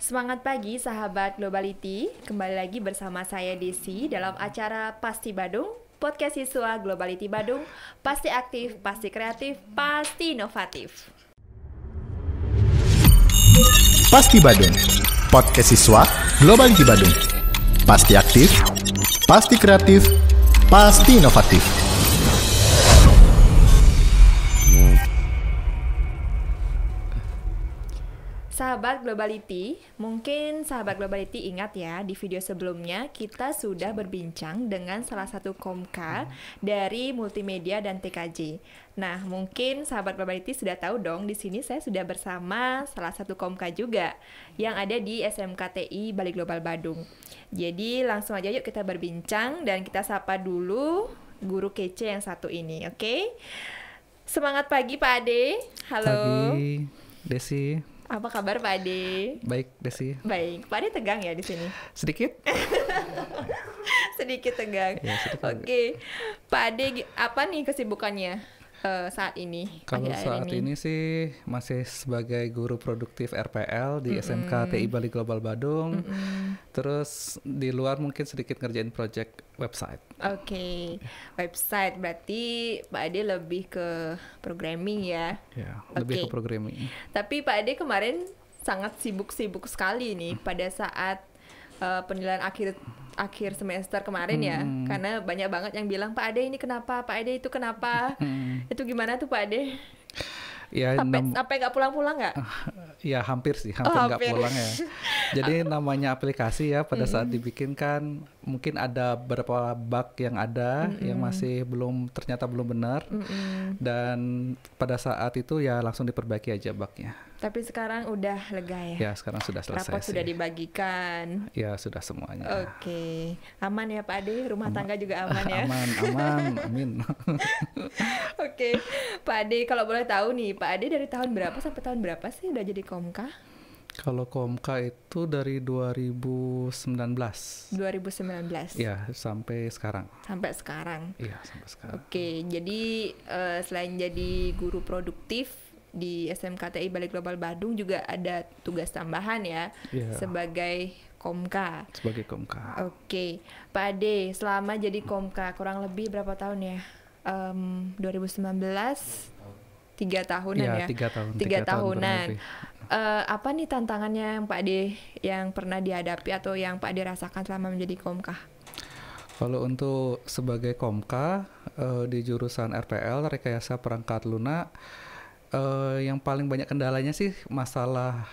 Semangat pagi sahabat Globality, kembali lagi bersama saya Desi dalam acara Pasti Badung, podcast siswa Globality Badung, pasti aktif, pasti kreatif, pasti inovatif. Pasti Badung, podcast siswa Globality Badung, pasti aktif, pasti kreatif, pasti inovatif. Sahabat Globality, mungkin sahabat Globality ingat ya, di video sebelumnya kita sudah berbincang dengan salah satu komka dari multimedia dan TKJ. Nah, mungkin sahabat Globality sudah tahu dong, di sini saya sudah bersama salah satu komka juga yang ada di SMKTI Bali Global Badung. Jadi langsung aja yuk kita berbincang dan kita sapa dulu guru kece yang satu ini, oke? Semangat pagi Pak Ade. Halo. Pagi, Desi. Apa kabar Pak Ade? Baik, Desi. Baik, Pak Ade tegang ya di sini? Sedikit? Sedikit tegang. Ya, sedikit. Oke, Pak Ade apa nih kesibukannya saat ini? Kalau akhir-akhir saat ini sih masih sebagai guru produktif RPL di SMKTI Bali Global Badung. Terus di luar mungkin sedikit ngerjain project website. Oke, website berarti Pak Ade lebih ke programming ya? Ya, lebih ke programming. Tapi Pak Ade kemarin sangat sibuk-sibuk sekali nih pada saat penilaian akhir semester kemarin ya, karena banyak banget yang bilang Pak Ade ini kenapa, Pak Ade itu kenapa, itu gimana tuh Pak Ade? Ya, Sampai nggak pulang-pulang nggak? Ya hampir sih, hampir nggak hampir. pulang ya. Jadi namanya aplikasi ya, pada saat dibikin kan mungkin ada beberapa bug yang ada yang masih ternyata belum benar, dan pada saat itu ya langsung diperbaiki aja bugnya. Tapi sekarang udah lega ya? Ya sekarang sudah selesai. Rapot sudah dibagikan? Ya sudah semuanya. Oke, aman ya Pak Ade, rumah tangga juga aman ya? Aman, amin. Oke, Pak Ade kalau boleh tahu nih, Pak Ade dari tahun berapa sampai tahun berapa sih udah jadi komka? Kalau komka itu dari 2019. 2019? Ya, sampai sekarang. Sampai sekarang? Iya, sampai sekarang. Oke, jadi selain jadi guru produktif di SMKTI Bali Global Badung juga ada tugas tambahan ya, sebagai komka. Sebagai komka. Oke, Pak Ade selama jadi komka kurang lebih berapa tahun ya? 2019 3 tahunan ya? 3 tahun. 3 tahunan. Apa nih tantangannya yang Pak Ade yang pernah dihadapi atau yang Pak Ade rasakan selama menjadi komka? Kalau untuk sebagai komka di jurusan RPL Rekayasa Perangkat Lunak, yang paling banyak kendalanya sih masalah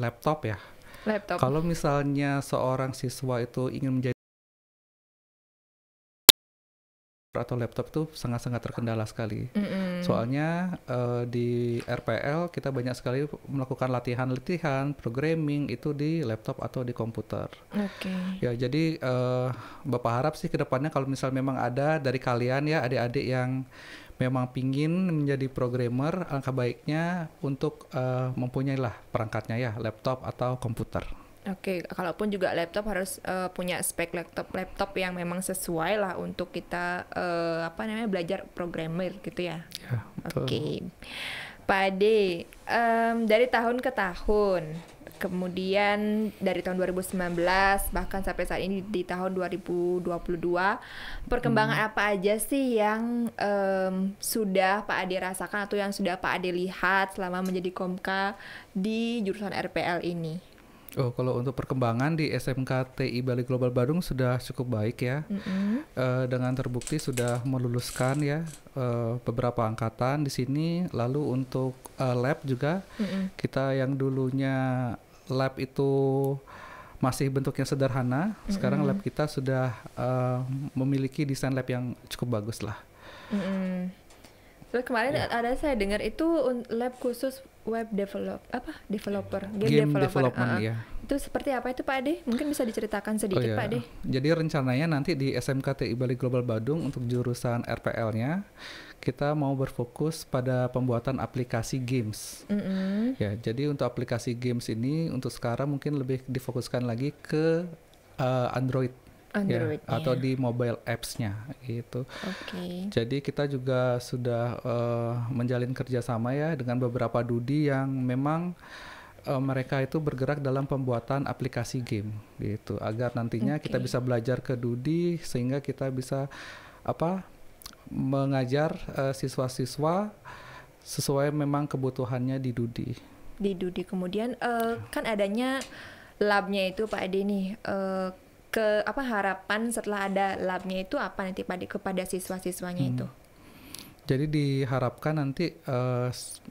laptop ya. Laptop. Kalau misalnya seorang siswa itu ingin menjadi atau laptop itu sangat-sangat terkendala sekali. Soalnya di RPL kita banyak sekali melakukan latihan programming itu di laptop atau di komputer. Oke. Ya, jadi Bapak harap sih kedepannya kalau misal memang ada dari kalian ya adik-adik yang memang pingin menjadi programmer, alangkah baiknya untuk mempunyai lah perangkatnya ya, laptop atau komputer. Oke, kalaupun juga laptop harus punya spek laptop yang memang sesuai lah untuk kita belajar programmer gitu ya. Ya, betul. Oke, Pak Ade, dari tahun ke tahun, kemudian dari tahun 2019 bahkan sampai saat ini di tahun 2022, perkembangan apa aja sih yang sudah Pak Ade rasakan atau yang sudah Pak Ade lihat selama menjadi komka di jurusan RPL ini? Oh, kalau untuk perkembangan di SMKTI Bali Global Badung sudah cukup baik ya, dengan terbukti sudah meluluskan ya beberapa angkatan di sini. Lalu untuk lab juga, kita yang dulunya lab itu masih bentuknya sederhana, sekarang lab kita sudah memiliki desain lab yang cukup bagus lah. Terus kemarin ada saya dengar itu lab khusus developer, game development ya. Itu seperti apa itu Pak Ade? Mungkin bisa diceritakan sedikit Pak Ade? Jadi rencananya nanti di SMKTI Bali Global Badung untuk jurusan RPL-nya kita mau berfokus pada pembuatan aplikasi games. Ya, jadi untuk aplikasi games ini untuk sekarang mungkin lebih difokuskan lagi ke Android. Ya, atau di mobile apps-nya gitu. Jadi kita juga sudah menjalin kerjasama ya dengan beberapa DUDI yang memang mereka itu bergerak dalam pembuatan aplikasi game gitu, agar nantinya kita bisa belajar ke Dudi sehingga kita bisa mengajar siswa-siswa sesuai memang kebutuhannya di Dudi. Di Dudi. Kemudian kan adanya labnya itu Pak Ade nih, harapan setelah ada labnya itu apa nanti Pak Ade kepada siswa-siswanya itu? Jadi diharapkan nanti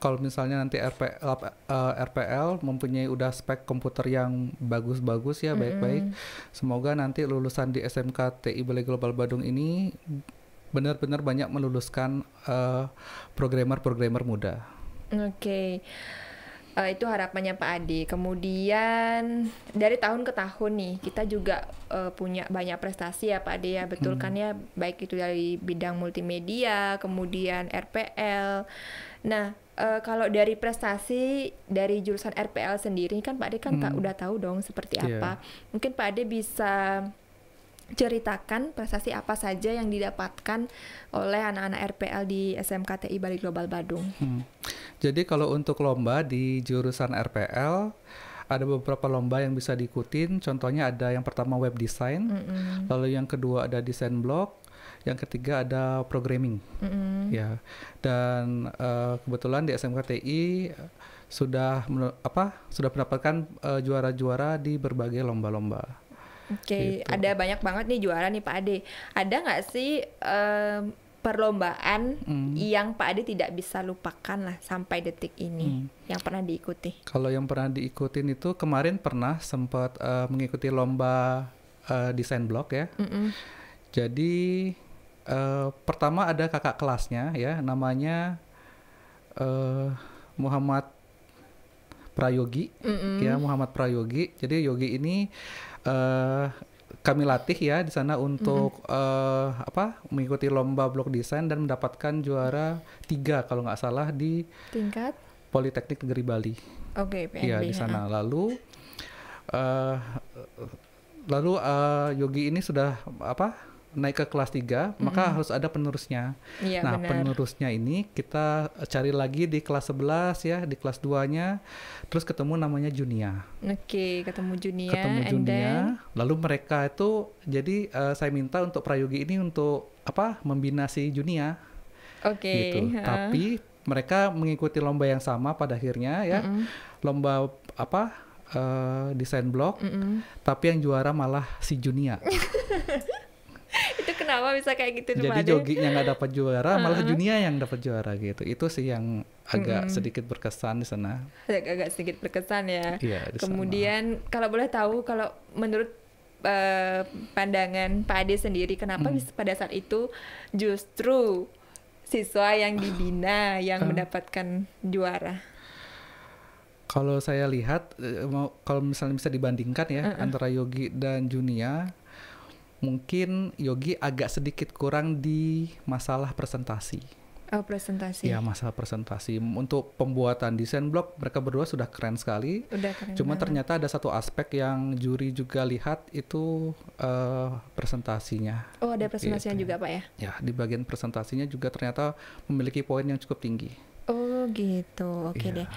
kalau misalnya nanti RPL mempunyai udah spek komputer yang bagus-bagus ya, baik-baik. Semoga nanti lulusan di SMK TI Balai Global Badung ini benar-benar banyak meluluskan programmer-programmer muda. Oke. Itu harapannya Pak Ade. Kemudian dari tahun ke tahun nih kita juga punya banyak prestasi ya Pak Ade ya, betul kan ya, baik itu dari bidang multimedia, kemudian RPL. Nah, kalau dari prestasi dari jurusan RPL sendiri kan Pak Ade kan udah tahu dong seperti apa. Mungkin Pak Ade bisa ceritakan prestasi apa saja yang didapatkan oleh anak-anak RPL di SMK TI Balai Global Badung. Jadi kalau untuk lomba di jurusan RPL ada beberapa lomba yang bisa diikutin. Contohnya ada yang pertama web design, lalu yang kedua ada desain blog, yang ketiga ada programming. Ya. Dan kebetulan di SMK TI sudah mendapatkan juara-juara di berbagai lomba-lomba. Oke, ada banyak banget nih juara nih Pak Ade. Ada nggak sih perlombaan yang Pak Ade tidak bisa lupakan lah sampai detik ini yang pernah diikuti? Kalau yang pernah diikutin itu kemarin pernah sempat mengikuti lomba desain blog ya. Jadi pertama ada kakak kelasnya ya, namanya Muhammad Prayogi, ya Muhammad Prayogi. Jadi Yogi ini kami latih ya di sana untuk mengikuti lomba blog desain dan mendapatkan juara 3 kalau nggak salah di tingkat Politeknik Negeri Bali. Oke, PNB. Iya di sana. Lalu Yogi ini sudah naik ke kelas 3, maka harus ada penerusnya. Iya, nah, benar. penerusnya ini kita cari lagi di kelas 11 ya, di kelas 2-nya. Terus ketemu namanya Junia. Oke, ketemu Junia. Lalu mereka itu jadi saya minta untuk Prayogi ini untuk membina si Junia. Oke. Gitu. Tapi mereka mengikuti lomba yang sama pada akhirnya ya. Lomba desain blog. Tapi yang juara malah si Junia. Itu kenapa bisa kayak gitu tuh, Jadi Joginya nggak dapat juara, malah Junia yang dapat juara gitu. Itu sih yang agak sedikit berkesan di sana. Agak sedikit berkesan ya. Iya, kemudian kalau boleh tahu, kalau menurut pandangan Pak Ade sendiri, kenapa pada saat itu justru siswa yang dibina yang mendapatkan juara? Kalau saya lihat, kalau misalnya bisa dibandingkan ya antara Yogi dan Junia, mungkin Yogi agak sedikit kurang di masalah presentasi. Oh, presentasi. Ya, masalah presentasi. Untuk pembuatan desain blog, mereka berdua sudah keren sekali. Udah keren. Cuma ternyata ada satu aspek yang juri juga lihat, itu presentasinya. Oh, ada presentasinya juga Pak ya? Ya, di bagian presentasinya juga ternyata memiliki poin yang cukup tinggi. Oh gitu, oke deh.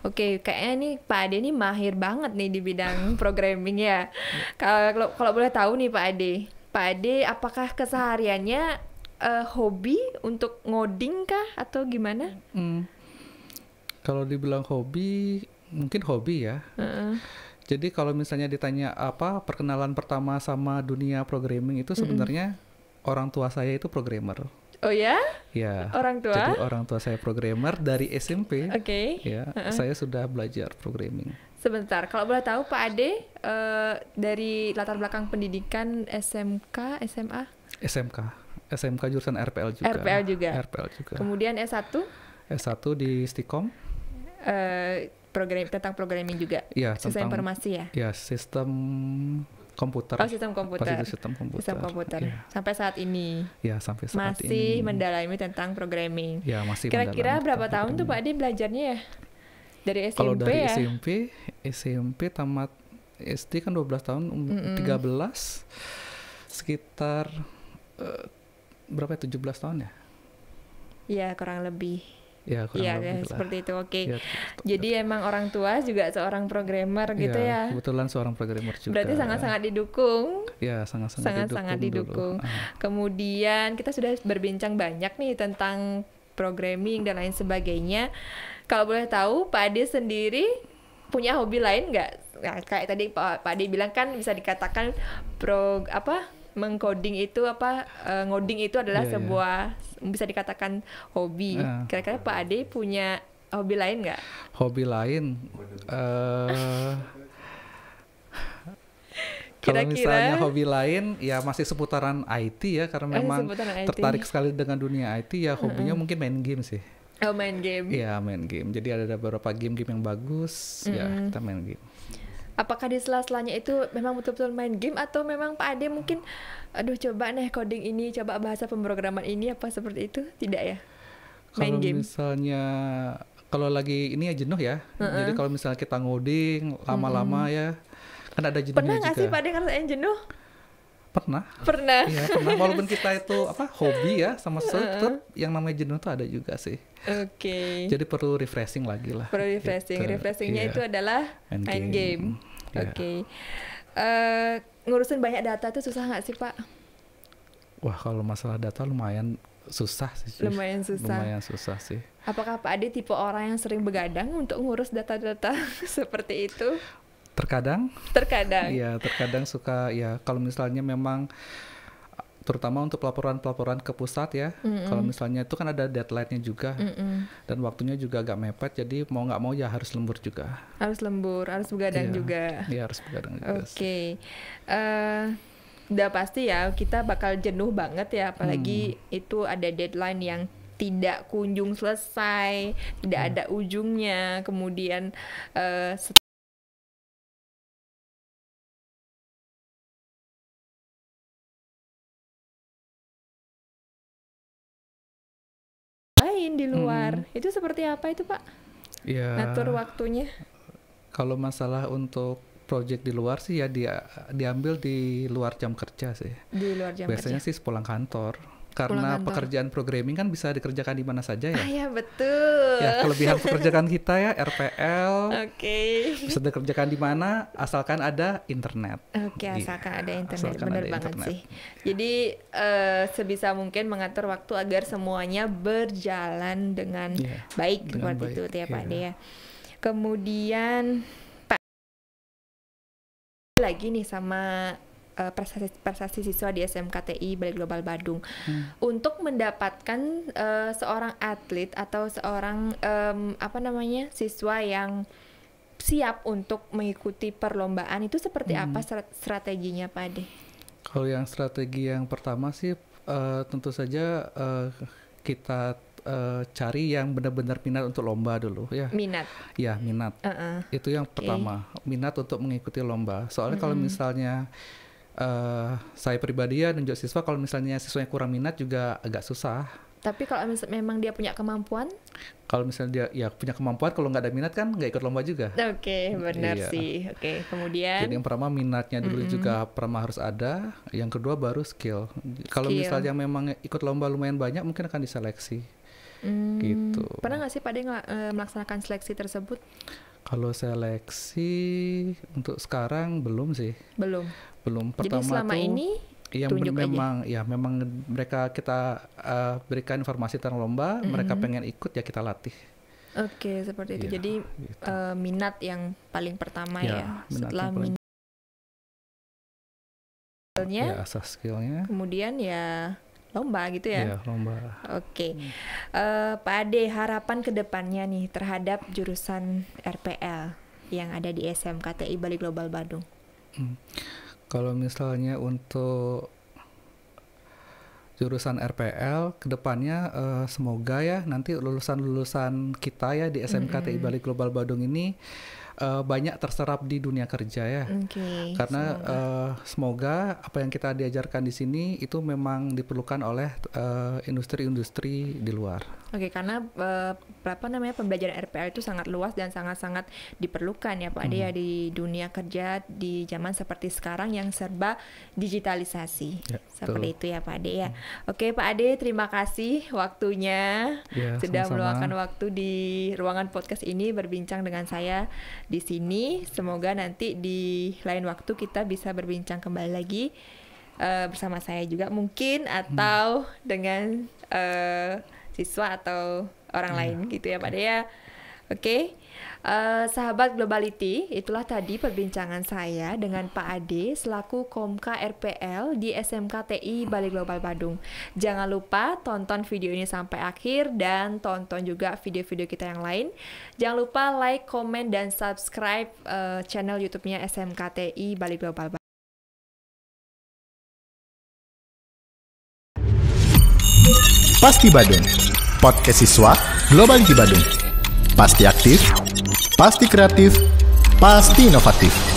Oke, kayaknya nih Pak Ade nih mahir banget nih di bidang programming ya. Kalau boleh tahu nih Pak Ade apakah kesehariannya hobi untuk ngoding kah atau gimana? Kalau dibilang hobi, mungkin hobi ya. Jadi kalau misalnya ditanya perkenalan pertama sama dunia programming itu sebenarnya orang tua saya itu programmer. Oh ya? Ya. Orang tua? Jadi orang tua saya programmer dari SMP. Oke. Ya, saya sudah belajar programming. Sebentar, kalau boleh tahu Pak Ade dari latar belakang pendidikan SMK, SMA? SMK jurusan RPL juga. RPL juga. Kemudian S1? S1 di Stikom. Tentang programming juga. Iya, sistem informasi ya? Ya, sistem komputer. Oh, sistem komputer. Sistem komputer. Ya. Sampai saat ini. Ya, sampai saat ini. Masih mendalami tentang programming. Ya, masih. Kira-kira berapa tahun tuh Pak Ade belajarnya ya? Dari SMP kalau dari ya? SMP tamat SD kan 12 tahun, 13 sekitar berapa ya, 17 tahun ya? Iya, kurang lebih. Ya, kurang lebih seperti itu. Oke. Ya, Jadi emang orang tua juga seorang programmer gitu ya. Kebetulan seorang programmer juga. Berarti sangat-sangat didukung. Ya, sangat-sangat didukung. Kemudian kita sudah berbincang banyak nih tentang programming dan lain sebagainya. Kalau boleh tahu, Pak Ade sendiri punya hobi lain nggak? Nah, kayak tadi Pak Ade bilang kan bisa dikatakan mengcoding itu ngoding itu adalah sebuah bisa dikatakan hobi. Kira-kira Pak Ade punya hobi lain nggak? Hobi lain, kalau misalnya hobi lain ya masih seputaran IT ya, karena memang tertarik sekali dengan dunia IT ya. Hobinya mungkin main game sih. Oh, main game. Iya, main game. Jadi ada beberapa game-game yang bagus, ya kita main game. Apakah di sela-selanya itu memang betul-betul main game atau memang Pak Ade mungkin coba nih coding ini, coba bahasa pemrograman ini, apa seperti itu? Tidak ya? Main game. Misalnya kalau lagi ini ya jenuh ya. Jadi kalau misalnya kita ngoding lama-lama ya, kan ada jenuhnya juga. Pernah nggak sih Pak Ade ngerasain jenuh? Pernah. Iya, pernah. Walaupun kita itu hobi ya sama tetap yang namanya jenuh tuh ada juga sih. Oke. Jadi perlu refreshing lagi lah. Perlu refreshing. Gitu. Refreshingnya itu adalah main game. Oke. Ngurusin banyak data itu susah nggak sih Pak? Wah, kalau masalah data lumayan susah sih. Lumayan susah sih. Apakah Pak Ade tipe orang yang sering begadang untuk ngurus data-data seperti itu? Terkadang. Iya, terkadang suka ya. Kalau misalnya memang terutama untuk pelaporan ke pusat ya. Kalau misalnya itu kan ada deadline-nya juga. Dan waktunya juga agak mepet, jadi mau nggak mau ya harus lembur juga. Harus begadang juga. Iya, harus begadang juga. Oke. Udah pasti ya kita bakal jenuh banget ya, apalagi itu ada deadline yang tidak kunjung selesai, tidak ada ujungnya. Kemudian di luar. Itu seperti apa itu Pak? Ya, ngatur waktunya. Kalau masalah untuk project di luar sih ya diambil di luar jam kerja sih. Di luar jam Biasanya kerja. sih pulang kantor. Karena pekerjaan programming kan bisa dikerjakan di mana saja ya. Iya, betul. Ya, kelebihan pekerjaan kita ya RPL. Bisa dikerjakan di mana asalkan ada internet. Asalkan ada internet. Benar banget sih. Jadi sebisa mungkin mengatur waktu agar semuanya berjalan dengan baik seperti itu ya Pak Ade ya. Kemudian Pak lagi nih sama prestasi siswa di SMKTI Bali Global Badung. Untuk mendapatkan seorang atlet atau seorang siswa yang siap untuk mengikuti perlombaan itu seperti apa strateginya Pak Ade? Kalau yang strategi yang pertama sih tentu saja kita cari yang benar-benar minat untuk lomba dulu ya. Minat. Ya, minat. Itu yang pertama, minat untuk mengikuti lomba. Soalnya kalau misalnya saya pribadi ya nunjuk siswa, kalau misalnya siswanya kurang minat juga agak susah. Tapi kalau memang dia punya kemampuan? Kalau misalnya dia punya kemampuan, kalau nggak ada minat kan nggak ikut lomba juga. Oke, benar sih. Oke, kemudian. Jadi yang pertama minatnya dulu juga pertama harus ada. Yang kedua baru skill. Kalau misalnya memang ikut lomba lumayan banyak, mungkin akan diseleksi. Gitu. Pernah nggak sih Pak Ade melaksanakan seleksi tersebut? Kalau seleksi untuk sekarang belum sih. Belum. Pertama. Jadi selama ini yang memang mereka kita berikan informasi tentang lomba, mereka pengen ikut ya kita latih. Oke, seperti itu. Jadi gitu. Minat yang paling pertama ya. Setelah skillnya, asas skillnya. Kemudian ya lomba gitu ya. Iya, lomba. Oke. Pak Ade, harapan kedepannya nih terhadap jurusan RPL yang ada di SMKTI Bali Global Badung. Kalau misalnya untuk jurusan RPL kedepannya semoga ya nanti lulusan-lulusan kita ya di SMKTI Bali Global Badung ini banyak terserap di dunia kerja ya. Oke, Karena semoga apa yang kita diajarkan di sini itu memang diperlukan oleh industri-industri di luar. Oke, karena pembelajaran RPL itu sangat luas dan sangat-sangat diperlukan ya Pak Ade ya di dunia kerja di zaman seperti sekarang yang serba digitalisasi. Ya, Seperti betul. itu ya Pak Ade ya. Oke Pak Ade, terima kasih waktunya Ya, sudah sama-sama. meluangkan waktu di ruangan podcast ini berbincang dengan saya di sini. Semoga nanti di lain waktu kita bisa berbincang kembali lagi bersama saya juga mungkin atau dengan siswa atau orang lain gitu ya Pak De ya. Oke. Sahabat Globality, itulah tadi perbincangan saya dengan Pak Ade selaku Komka RPL di SMK TI Bali Global Badung. Jangan lupa tonton video ini sampai akhir dan tonton juga video-video kita yang lain. Jangan lupa like, komen, dan subscribe channel YouTube-nya SMK TI Bali Global Badung. Pasti Badung, podcast siswa Globality Badung. Pasti aktif, pasti kreatif, pasti inovatif.